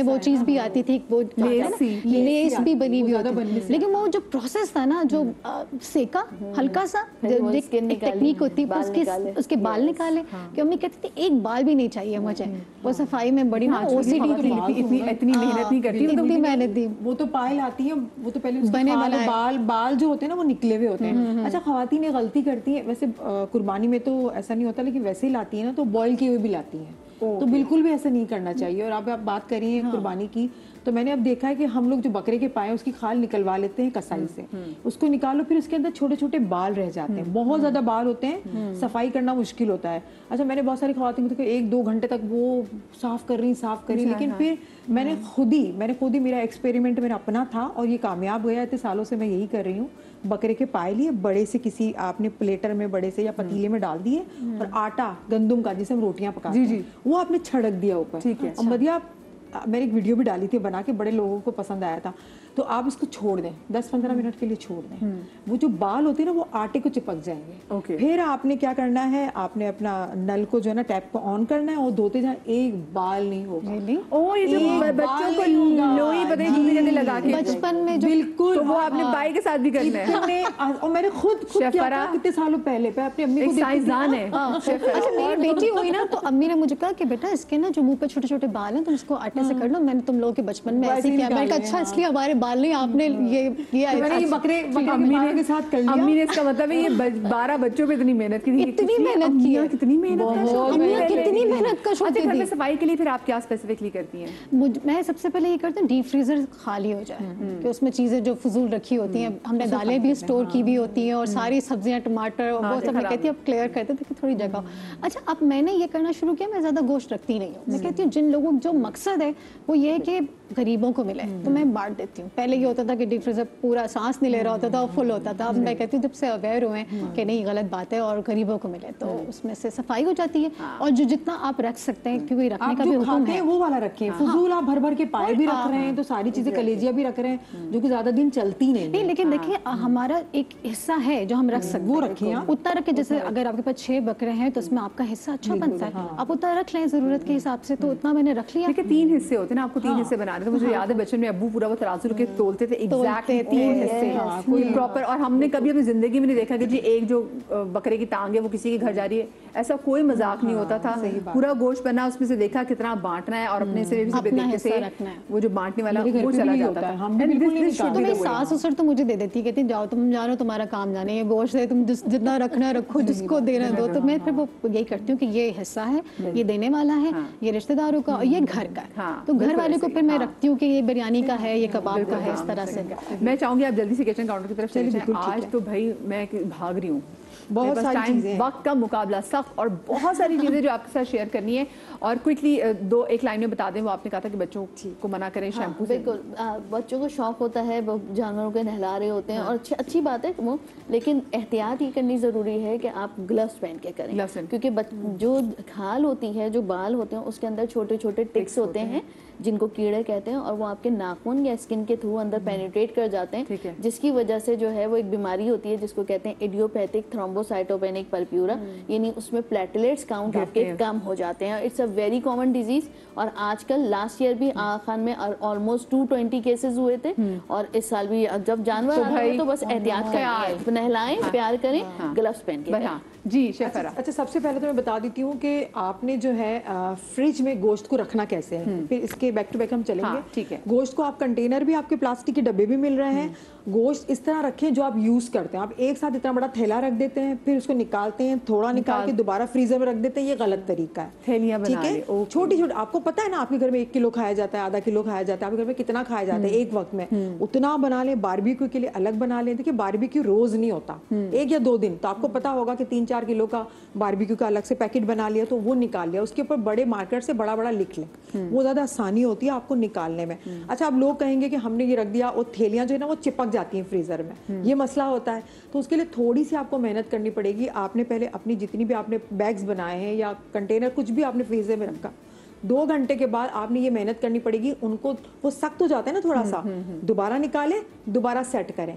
میں وہ چیز بھی آتی تھی, وہ لیس بھی بنی ہوئی ہوتی, لیکن وہ جو پروسیس تھا نا, جو سیکا ہلکا سا ٹیکنیک ہوتی ہے, اس کے بال نکالے, کہ امی کہتی تھی ایک بال بھی نہیں چاہیے مجھے. وہ صفائی میں بڑی نا او سی ڈی تھی, اتنی محنت نہیں کرتی, اتنی محنت دی. وہ تو پائل آتی ہے, وہ تو پہلے بال جو ہوتے ہیں نا وہ نکلے ہوئے ہوتے ہیں. اچھا, خواتین غلطی کرتی ہیں ویسے, قربانی میں تو ایسا نہیں ہوتا, لیکن ویسے ہی لاتی ہیں نا تو بوائل کیے ہوئے بھی لاتی ہیں, تو بالکل بھی ایسا نہیں کرنا چاہیے. اور آپ بات کر رہی ہیں قربانی کی, تو میں نے اب دیکھا ہے کہ ہم لوگ جو بکرے کے پائے اس کی کھال نکلوا لیتے ہیں کسائی سے, اس کو نکالو, پھر اس کے اندر چھوٹے چھوٹے بال رہ جاتے ہیں, بہت زیادہ بال ہوتے ہیں, صفائی کرنا مشکل ہوتا ہے. اچھا, میں نے بہت ساری خواتین کو 1-2 گھنٹے تک وہ صاف کر رہی, لیکن پھر میں نے خود ہی میرا ایکسپیریمنٹ میرا اپنا تھا اور یہ کامیاب گیا. اتنے سالوں سے میں یہی کر رہی ہوں. بکرے کے پائے لیے, بڑے سے کسی آپ نے پلیٹر میں بڑے سے یا پتیلے میں ڈال دیے, اور آٹا گندم کا جسے ہم روٹیاں پکاتے ہیں وہ آپ نے چھڑک دیا اوپر. اور مدیہ, میں نے ایک ویڈیو بھی ڈالی تھی بنا کے, بڑے لوگوں کو پسند آیا تھا. تو آپ اس کو چھوڑ دیں 10-15 منٹ کے لیے, چھوڑ دیں. وہ جو بال ہوتے ہیں نا وہ آٹے کو چپک جائیں گے. پھر آپ نے کیا کرنا ہے, آپ نے اپنا نل کو جو ہے نا ٹیپ کو آن کرنا ہے, اور دھوتے جائیں, ایک بال نہیں ہوگا. یہ جو بچوں کو لوئی پتہ نہیں جلدی لگا کے بچپن میں بالکل, وہ آپ نے بائی کے ساتھ بھی کرنا ہے. اور میں نے خود کیا تھا کتنے سالوں پہلے پہ اپنی امی کو سائنسدان ہے. اچھا, میری بیٹی ہوئی نا تو امی نے مجھے کہا کہ بیٹا اس کے نا جو منہ پہ چھوٹے چھوٹے بال ہیں تم اس کو آٹے سے کر لو. میں نے تم لوگوں کے بچپن میں ایسے کیا, میں نے کہا اچھا اس لیے ہمارے بال نہیں, آپ نے یہ کیا ہے. بکرے کے ساتھ کر لیا. امی نے, اس کا مطلب ہے یہ 12 بچوں پہ اتنی محنت کی, اتنی محنت کی, کتنی محنت کا شوق ہے. صفائی کے لیے پھر آپ کیا اسپیسیفکلی کرتی ہیں؟ میں سب سے پہلے یہ کرتی ہوں ڈیپ فریزر خالی ہو جائے, کہ اس میں چیزیں جو فضول رکھی ہوتی ہیں, ہم نے دالیں بھی اسٹور کی بھی ہوتی ہیں, اور ساری سبزیاں, ٹماٹر, اور وہ سب میں کہتی ہوں اب کلیئر کرتے تھے کہ تھوڑی جگہ. اچھا, اب میں نے یہ کرنا شروع کیا, میں زیادہ گوشت رکھتی نہیں ہوں. میں کہتی ہوں جن لوگوں جو مقصد ہے وہ یہ ہے کہ غریبوں کو ملے, تو میں بانٹ دیتی ہوں. پہلے یہ ہوتا تھا کہ ڈیپ فریزر پورا سانس نہیں لے رہا ہوتا تھا, فل ہوتا تھا. اب میں کہتی ہوں جب سے اویئر ہوئے کہ نہیں غلط بات ہے اور غریبوں کو ملے, تو اس میں سے صفائی ہو جاتی ہے. اور جو جتنا آپ رکھ سکتے ہیں, کیونکہ رکھنے کا بھی حکم ہے, وہ والا رکھیں. فضول آپ بھر کے پائے بھی رکھ رہے ہیں, تو ساری چیزیں کلیجیاں بھی رکھ رہے ہیں جو کہ زیادہ دن چلتی نہیں. لیکن دیکھیں ہمارا ایک حصہ ہے جو ہم رکھ سکتے ہیں, وہ رکھیں اتنا رکھیں. جیسے اگر آپ کے پاس 6 بکرے ہیں تو اس میں آپ کا حصہ اچھا بنتا ہے, آپ اتنا رکھ لیں ضرورت کے حساب سے. تو اتنا میں نے رکھ لیا. دیکھیں 3 حصے ہوتے ہیں نا, آپ کو 3 حصے بنانے تھے. مجھے یاد ہے بچپن میں ابو پورا وہ ترازو کے تولتے تھے, ایگزیکٹلی 3 حصے کوئی پراپر. اور ہم نے کبھی اپنی زندگی میں نہیں دیکھا کہ جی ایک جو بکرے کی ٹانگ ہے وہ کسی کے گھر جا رہی ہے, ایسا کوئی مذاق نہیں ہوتا تھا. پورا گوشت بنا, اس میں سے دیکھا کتنا بانٹنا ہے, اور اپنے سے وہ جو بانٹنے والا وہ چلا جاتا تھا. تو میری ساس سسر تو مجھے دے دیتی, کہتی جاؤ تم جانو تمہارا کام جانے, یہ گوشت ہے تم جتنا رکھنا رکھو, جس کو دینا دو. تو میں پھر وہ یہی کرتی ہوں کہ یہ حصہ ہے, یہ دینے والا ہے, یہ رشتہ داروں کا, اور یہ گھر کا. تو گھر والے کو پھر میں رکھتی ہوں کہ یہ بریانی کا ہے, یہ کباب کا ہے, اس طرح سے. میں چاہوں گی آپ جلدی سے کچن کاؤنٹر کی طرف چلے جائیں. آج تو بھائی میں بھاگ رہی ہوں, بہت ساری چیزیں, وقت کا مقابلہ سخت, اور بہت ساری چیزیں جو آپ کے ساتھ شیئر کرنی ہے. اور کوئکلی 1 لائن میں بتا دیں, وہ آپ نے کہا تھا کہ بچوں کو منع کریں شیمپو سے. بالکل, بچوں کو شوق ہوتا ہے, وہ جانوروں کو نہلا رہے ہوتے ہیں, اور اچھی بات ہے وہ, لیکن احتیاط یہ کرنی ضروری ہے کہ آپ گلوز پہن کے کریں, کیونکہ جو کھال ہوتی ہے, جو بال ہوتے ہیں, اس کے اندر چھوٹے چھوٹے ٹکس ہوتے ہیں جن کو کیڑے کہتے ہیں, اور وہ آپ کے ناخن یا اسکن کے تھرو اندر پینیٹریٹ کر جاتے ہیں, جس کی وجہ سے جو ہے وہ ایک بیماری ہوتی ہے جس کو کہتے ہیں ایڈیوپیتھک تھرومبوسائٹوپینک پرپیورا, یعنی اس میں پلیٹلیٹس کاؤنٹ آپ کے کم ہو جاتے ہیں. It's a very common disease, اور آج کل لاسٹ ایئر بھی آغا خان میں آلموسٹ 220 کیسز ہوئے تھے, اور اس سال بھی جب جانور آ رہے ہیں تو بس احتیاط کریں, نہلائیں, پیار کریں, گلوز پہن کے. جی شفرا. اچھا, سب سے پہلے تو میں بتا دیتی ہوں کہ آپ نے جو ہے فریج میں گوشت کو رکھنا کیسے ہے, پھر اس کے بیک ٹو بیک ہم چلیں گے. ٹھیک ہے. گوشت کو آپ کنٹینر بھی, آپ کے پلاسٹک کے ڈبے بھی مل رہے ہیں. گوشت اس طرح رکھیں جو آپ یوز کرتے ہیں. آپ ایک ساتھ اتنا بڑا تھیلا رکھ دیتے ہیں, پھر اس کو نکالتے ہیں, تھوڑا نکال کے دوبارہ فریزر میں رکھ دیتے ہیں, یہ غلط طریقہ ہے. تھیلیاں بنا ٹھیک ہے, چھوٹی چھوٹی. آپ کو پتا ہے نا آپ کے گھر میں 1 کلو کھایا جاتا ہے, آدھا کلو کھایا جاتا ہے, آپ کے گھر میں کتنا کھایا جاتا ہے ایک وقت میں, اتنا بنا لیں. باربیکیو کے لیے الگ بنا لیں. دیکھیں باربیکیو روز نہیں ہوتا, 1 یا 2 دن. تو آپ کو پتا ہوگا کہ 3-4 کلو کا باربیکیو کا الگ سے پیکٹ بنا لیا, تو وہ نکال لیا, اس کے اوپر بڑے مارکر سے بڑا بڑا لکھ لیں, وہ زیادہ آسانی ہوتی ہے آپ کو نکالنے میں. اچھا, آپ لوگ کہیں گے کہ ہم نے یہ رکھ دیا, اور تھیلیاں جو ہے نا وہ چپک جاتی ہیں فریزر میں, یہ مسئلہ ہوتا ہے. تو اس کے لیے تھوڑی سی آپ کو محنت کرنی پڑے گی. آپ نے پہلے اپنی جتنی بھی آپ نے بیگز بنائے ہیں یا کنٹینر کچھ بھی آپ نے فریزر میں رکھا, 2 گھنٹے کے بعد آپ نے یہ محنت کرنی پڑے گی. ان کو وہ سخت ہو جاتا ہے نا تھوڑا سا, دوبارہ نکالیں, دوبارہ سیٹ کریں,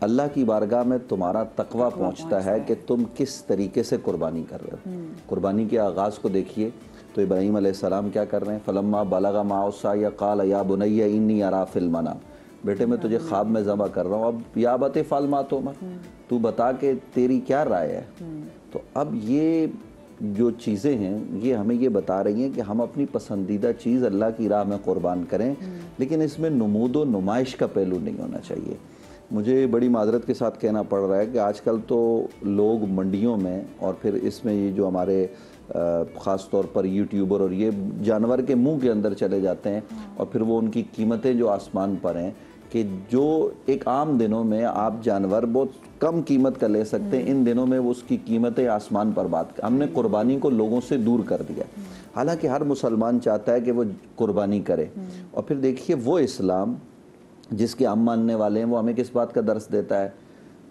اللہ کی بارگاہ میں تمہارا تقوی پہنچتا ہے کہ تم کس طریقے سے قربانی کر رہے ہو. قربانی کے آغاز کو دیکھیے تو ابراہیم علیہ السلام کیا کر رہے ہیں؟ فلما بلغ معه السعی قال یا بنی انی ارى فی المنام، بیٹے میں تجھے خواب میں ذبح کر رہا ہوں، اب یا ابت افعل ما تؤمر، تو بتا کہ تیری کیا رائے ہے. تو اب یہ جو چیزیں ہیں یہ ہمیں یہ بتا رہی ہیں کہ ہم اپنی پسندیدہ چیز اللہ کی راہ میں قربان کریں، لیکن اس میں نمود و نمائش کا پہلو نہیں ہونا چاہیے. مجھے بڑی معذرت کے ساتھ کہنا پڑ رہا ہے کہ آج کل تو لوگ منڈیوں میں اور پھر اس میں یہ جو ہمارے خاص طور پر یوٹیوبر اور یہ جانور کے منہ کے اندر چلے جاتے ہیں اور پھر وہ ان کی قیمتیں جو آسمان پر ہیں کہ جو ایک عام دنوں میں آپ جانور بہت کم قیمت کا لے سکتے ہیں، ان دنوں میں وہ اس کی قیمتیں آسمان پر بات ہم نے قربانی کو لوگوں سے دور کر دیا. حالانکہ ہر مسلمان چاہتا ہے کہ وہ قربانی کرے. اور پھر دیکھیے وہ اسلام جس کے ہم ماننے والے ہیں وہ ہمیں کس بات کا درس دیتا ہے؟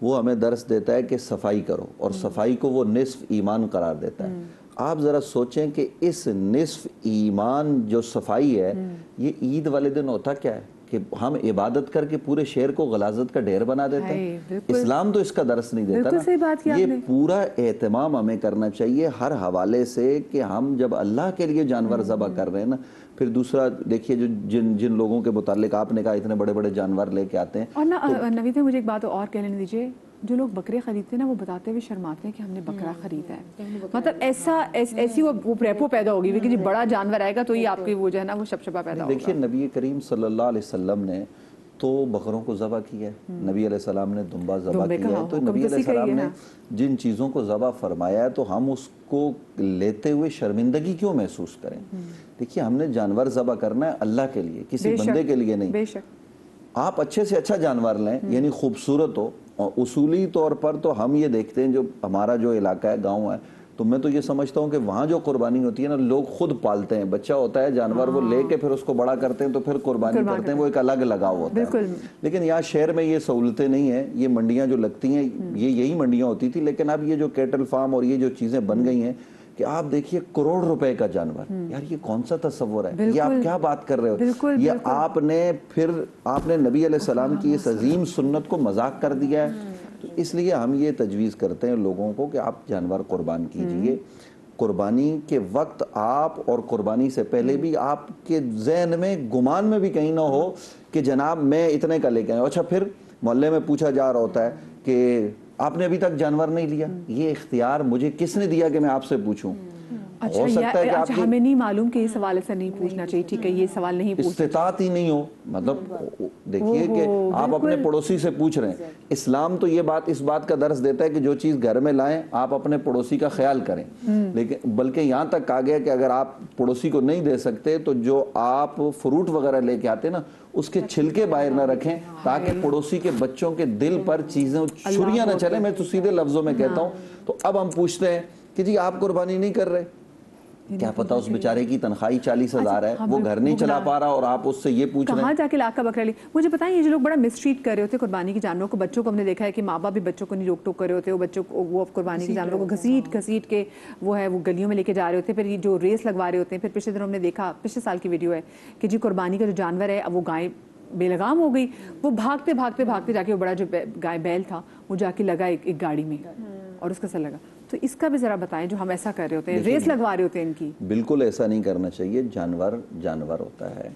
وہ ہمیں درس دیتا ہے کہ صفائی کرو، اور صفائی کو وہ نصف ایمان قرار دیتا ہے. آپ ذرا سوچیں کہ اس نصف ایمان جو صفائی ہے یہ عید والے دن ہوتا کیا ہے کہ ہم عبادت کر کے پورے شہر کو غلاظت کا ڈھیر بنا دیتے ہیں. اسلام تو اس کا درس نہیں دیتا نا. یہ پورا اہتمام ہمیں کرنا چاہیے ہر حوالے سے کہ ہم جب اللہ کے لیے جانور ذبح کر رہے ہیں نا. پھر دوسرا دیکھیے جو جن لوگوں کے متعلق آپ نے کہا اتنے بڑے بڑے جانور لے کے آتے ہیں. اور نوید بھائی مجھے ایک بات اور کہنے دیجیے، جو لوگ بکرے خریدتے ہیں نا وہ بتاتے ہوئے شرماتے ہیں کہ ہم نے بکرا خریدا ہے. مطلب ایسی وہ ریپو پیدا ہوگی کہ جی بڑا جانور آئے گا تو یہ آپ کی وہ جو ہے نا وہ شبشبہ پیدا ہوگا. دیکھیے نبی کریم صلی اللہ علیہ وسلم نے تو بکروں کو ذبح کیا ہے، نبی علیہ السلام نے دمبا ذبح کیا ہے. تو نبی علیہ السلام نے جن چیزوں کو ذبح فرمایا ہے تو ہم اس کو لیتے ہوئے شرمندگی کیوں محسوس کریں؟ دیکھیے ہم نے جانور ذبح کرنا ہے اللہ کے لیے، کسی بندے کے لیے نہیں. آپ اچھے سے اچھا جانور لیں یعنی خوبصورت ہو. اور اصولی طور پر تو ہم یہ دیکھتے ہیں جو ہمارا جو علاقہ ہے گاؤں ہے تو میں تو یہ سمجھتا ہوں کہ وہاں جو قربانی ہوتی ہے نا لوگ خود پالتے ہیں. بچہ ہوتا ہے جانور وہ لے کے پھر اس کو بڑا کرتے ہیں تو پھر قربانی کرتے ہیں، وہ ایک الگ لگاؤ ہوتا ہے. لیکن یہاں شہر میں یہ سہولتیں نہیں ہیں. یہ منڈیاں جو لگتی ہیں یہی منڈیاں ہوتی تھی، لیکن اب یہ جو کیٹل فارم اور یہ جو چیزیں بن گئی ہیں کہ آپ دیکھیے کروڑ روپے کا جانور، یار یہ کون سا تصور ہے؟ یہ آپ کیا بات کر رہے ہو؟ یہ آپ نے نبی علیہ السلام کی اس عظیم سنت کو مذاق کر دیا ہے. تو اس لیے ہم یہ تجویز کرتے ہیں لوگوں کو کہ آپ جانور قربان کیجئے. قربانی کے وقت آپ اور قربانی سے پہلے بھی آپ کے ذہن میں گمان میں بھی کہیں نہ ہو کہ جناب میں اتنے کا لے کے آیا. اچھا پھر محلے میں پوچھا جا رہا ہوتا ہے کہ آپ نے ابھی تک جانور نہیں لیا. یہ اختیار مجھے کس نے دیا کہ میں آپ سے پوچھوں؟ اچھا ہمیں نہیں معلوم کہ یہ سوال ایسا نہیں پوچھنا چاہیے. ٹھیک ہے یہ سوال نہیں پوچھنا، استطاعت ہی نہیں ہو. مطلب دیکھیے کہ آپ اپنے پڑوسی سے پوچھ رہے ہیں. اسلام تو یہ بات اس بات کا درس دیتا ہے کہ جو چیز گھر میں لائیں آپ اپنے پڑوسی کا خیال کریں. لیکن بلکہ یہاں تک کہا گیا کہ اگر آپ پڑوسی کو نہیں دے سکتے تو جو آپ فروٹ وغیرہ لے کے آتے نا اس کے چھلکے باہر نہ رکھیں تاکہ پڑوسی کے بچوں کے دل پر چیزیں چھریاں نہ چلیں. میں تو سیدھے لفظوں میں کہتا ہوں. تو اب ہم پوچھتے ہیں کہ جی آپ قربانی نہیں کر رہے، کیا پتا اس بیچارے کی تنخواہی 40,000 ہے، وہ گھر نہیں چلا پا رہا اور آپ اس سے یہ پوچھ رہے ہیں کہاں جا کے لاکھ کا بکرا لی. مجھے بتائیں یہ جو لوگ بڑا مسٹریٹ کر رہے ہوتے قربانی کے جانوروں کو، بچوں کو ہم نے دیکھا ہے کہ ماں باپ بھی بچوں کو نہیں روک ٹوک کر رہے ہوتے، وہ بچوں کو وہ قربانی کے جانوروں کو گھسیٹ کے وہ گلیوں میں لے کے جا رہے ہوتے، پھر یہ جو ریس لگوا رہے ہوتے ہیں. پھر پچھلے دنوں ہم نے دیکھا، پچھلے سال کی ویڈیو ہے کہ جی قربانی کا جو جانور ہے اب وہ گائے بے لگام ہو گئی، وہ بھاگتے جا کے وہ بڑا جو گائے بیل تھا وہ جا کے لگا ایک گاڑی میں اور اس کا سر لگا. تو اس کا بھی ذرا بتائیں جو ہم ایسا کر رہے ہوتے ہیں، ریس لگوا رہے ہوتے ہیں ان کی. بالکل ایسا نہیں کرنا چاہیے. جانور ہوتا ہے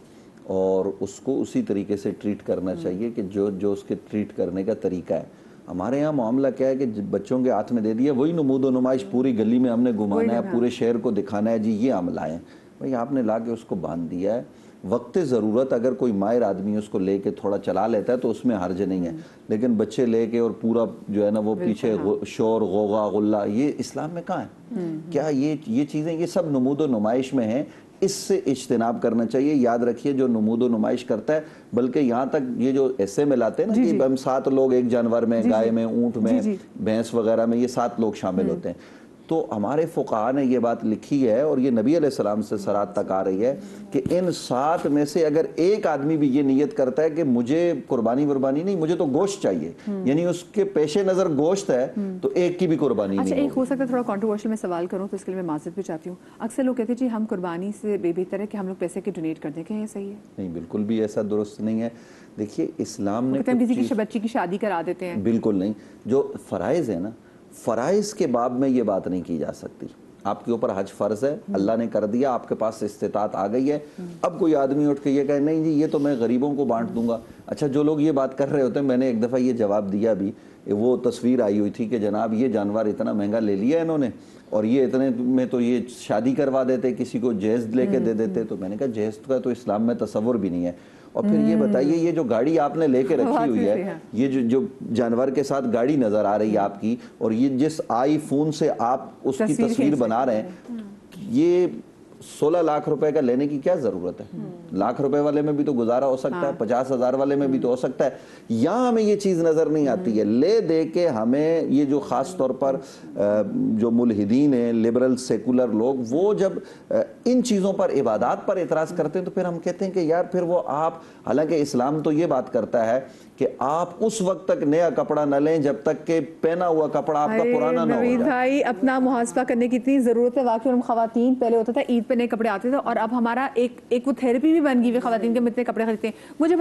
اور اس کو اسی طریقے سے ٹریٹ کرنا چاہیے کہ جو اس کے ٹریٹ کرنے کا طریقہ ہے. ہمارے یہاں معاملہ کیا ہے کہ بچوں کے ہاتھ میں دے دیا وہی نمود و نمائش پوری گلی میں ہم نے گھمانا ہے، پورے شہر کو دکھانا ہے جی یہ ہم لائیں. بھائی آپ نے لا کے اس کو باندھ دیا ہے. وقت ضرورت اگر کوئی ماہر آدمی اس کو لے کے تھوڑا چلا لیتا ہے تو اس میں حرج نہیں ہے، لیکن بچے لے کے اور پورا جو ہے نا وہ پیچھے شور غوغا غلہ، یہ اسلام میں کہاں ہے؟ کیا یہ چیزیں یہ سب نمود و نمائش میں ہیں. اس سے اجتناب کرنا چاہیے. یاد رکھیے جو نمود و نمائش کرتا ہے بلکہ یہاں تک یہ جو ایسے میں لاتے ہیں نا کہ ہم 7 لوگ ایک جانور میں، گائے میں، اونٹ میں، بھینس وغیرہ میں، یہ 7 لوگ شامل ہوتے ہیں. تو ہمارے فقہاء نے یہ بات لکھی ہے اور یہ نبی علیہ السلام سے سرات تک آ رہی ہے کہ ان 7 میں سے اگر ایک آدمی بھی یہ نیت کرتا ہے کہ مجھے قربانی نہیں، مجھے تو گوشت چاہیے، یعنی اس کے پیش نظر گوشت ہے، تو ایک کی بھی قربانی نہیں ہوگی۔ اچھا، ایک ہو سکتا ہے تھوڑا کنٹروورشل میں سوال کروں تو اس کے لیے میں معذرت بھی چاہتی ہوں، اکثر لوگ کہتے ہیں جی ہم قربانی سے بہتر ہے کہ ہم لوگ پیسے کے ڈونیٹ کر دیں، کہ یہ صحیح ہے؟ نہیں، بالکل بھی ایسا درست نہیں ہے۔ دیکھیے اسلام نے کسی کی بچی کی شادی کرا دیتے ہیں، بالکل نہیں، جو فرائض ہیں نا، فرائض کے باب میں یہ بات نہیں کی جا سکتی۔ آپ کے اوپر حج فرض ہے، اللہ نے کر دیا، آپ کے پاس استطاعت آ گئی ہے، اب کوئی آدمی اٹھ کے یہ کہے نہیں جی یہ تو میں غریبوں کو بانٹ دوں گا۔ اچھا، جو لوگ یہ بات کر رہے ہوتے ہیں، میں نے ایک دفعہ یہ جواب دیا بھی، وہ تصویر آئی ہوئی تھی کہ جناب یہ جانور اتنا مہنگا لے لیا انہوں نے اور یہ اتنے میں تو یہ شادی کروا دیتے، کسی کو جہیز لے کے دے دیتے۔ تو میں نے کہا جہیز کا تو اسلام میں تصور بھی نہیں ہے۔ اور پھر یہ بتائیے یہ جو گاڑی آپ نے لے کے رکھی ہوئی ہے، یہ جو جانور کے ساتھ گاڑی نظر آ رہی ہے آپ کی، اور یہ جس آئی فون سے آپ اس کی تصویر بنا رہے ہیں، یہ 16 لاکھ روپے کا لینے کی کیا ضرورت ہے؟ لاکھ روپے والے میں بھی تو گزارا ہو سکتا ہے، 50,000 والے میں بھی تو ہو سکتا ہے۔ یہاں ہمیں یہ چیز نظر نہیں آتی ہے، لے دے کے ہمیں یہ جو خاص طور پر جو ملحدین ہیں، لبرل سیکولر لوگ، وہ جب ان چیزوں پر عبادات پر اعتراض کرتے ہیں تو پھر ہم کہتے ہیں کہ یار پھر وہ آپ، حالانکہ اسلام تو یہ بات کرتا ہے کہ آپ اس وقت تک نیا کپڑا نہ لیں جب تک کہ پہنا ہوا کپڑا آپ کا پرانا نہ ہو جائے۔ نوید بھائی، اپنا محاسبہ کرنے کی اتنی ضرورت ہے واقعی۔ ہم خواتین پہلے ہوتا تھا عید پہ نئے کپڑے آتے تھے، اور اب ہمارا ایک وہ تھیراپی بھی بن گئی ہوئی خواتین کے، ہم اتنے کپڑے خریدتے ہیں۔ مجھے